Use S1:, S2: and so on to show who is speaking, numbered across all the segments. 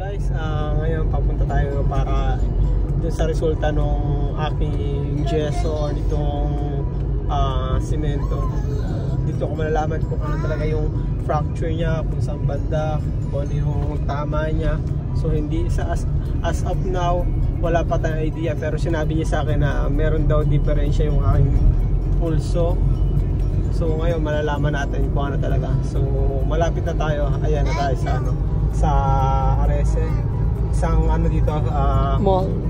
S1: guys, ngayon papunta tayo para dun sa resulta nung aking gesso or nitong simento. Dito ko malalaman kung ano talaga yung fracture niya, kung saan banda, kung ano yung tama niya. So hindi sa as of now wala pa tayong idea, pero sinabi niya sa akin na meron daw diferensya yung aking pulso. So ngayon malalaman natin kung ano talaga. So malapit na tayo. Ayan na tayo sa sa Arese. Isang dito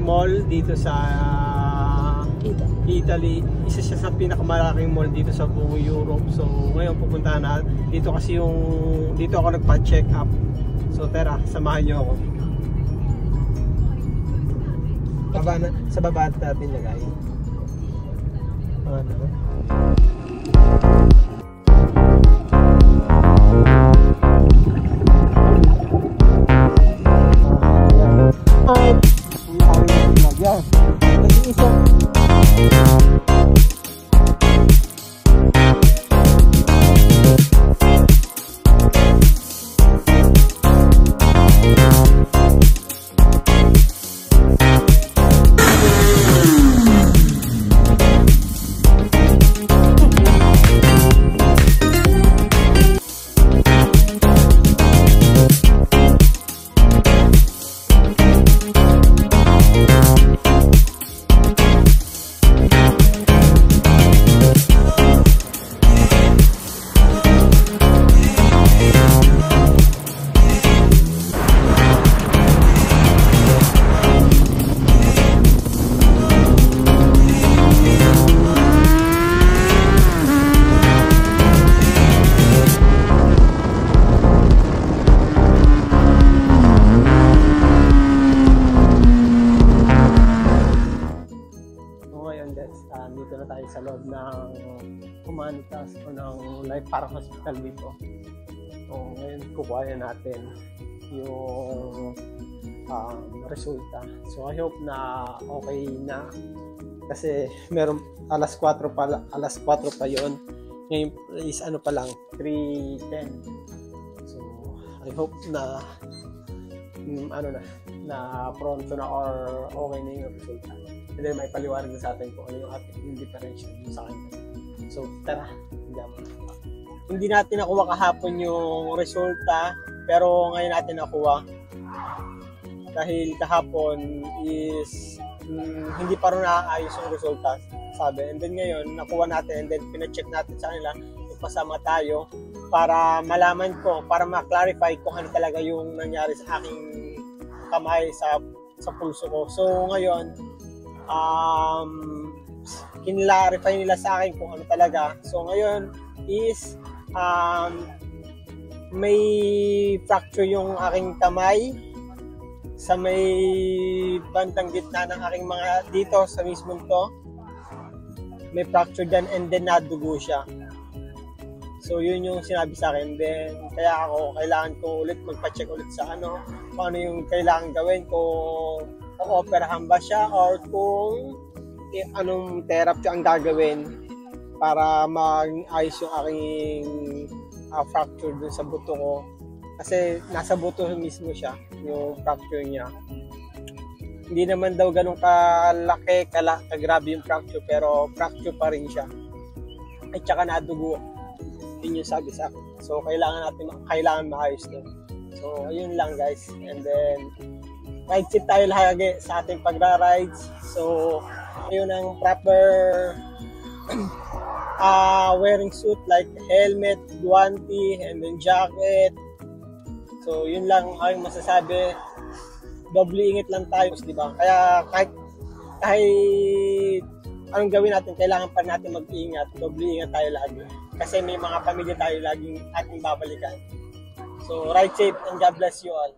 S1: mall dito sa Italy. Isa siya sa pinakamalaking mall dito sa buong Europe. So ngayon pupunta na dito kasi dito ako nagpa-check up. So tara, samahan niyo ako. Sa baba natin lagay. Dito na tayo sa loob ng Humanitas o ng Life Park Hospital dito. So ngayon kukuha natin yung resulta. So I hope na okay na kasi meron alas 4 pa yon. Ngayon is pa lang 3:10. So I hope na na pronto na or okay na yung resulta. And then may paliwanag na sa atin kung ano yung ating differential sa kanya. So tara, hindi natin nakuha kahapon yung resulta, pero ngayon natin nakuha dahil kahapon is hindi pa rin naaayos yung resulta, sabi. And then ngayon nakuha natin, and then pina-check natin sa kanila, magpasama tayo para malaman ko, para ma-clarify kung ano talaga yung nangyari sa aking kamay, sa pulso ko. So ngayon kinlarify nila sa akin kung ano talaga. So ngayon is may fracture yung aking kamay sa may bandang gitna ng aking mga dito sa mismo to. May fracture dyan, and then nadugo siya. So yun yung sinabi sa akin. Then kaya ako kailangan ko ulit magpa-check ulit sa kung ano yung kailangan gawin, kung o-operahan ba siya or kung anong therapy ang gagawin para maayos yung aking fracture dun sa buto ko. Kasi nasa buto mismo siya, yung fracture niya. Hindi naman daw ganun kalaki, kagrabe yung fracture, pero fracture pa rin siya. At saka nadugo. Yun yung sabi sa akin. So kailangan maayos din. So ayun lang guys. And then ride seat tayo lagi sa ating pagra-rides. So ayun ang proper wearing suit like helmet, guwanti, and then jacket. So yun lang ang masasabi. Doble ingat lang tayo, di ba? Kaya kahit anong gawin natin, kailangan pa natin mag-ingat. Doble ingat tayo lagi. Kasi may mga pamilya tayo laging ating babalikan. So ride safe and God bless you all.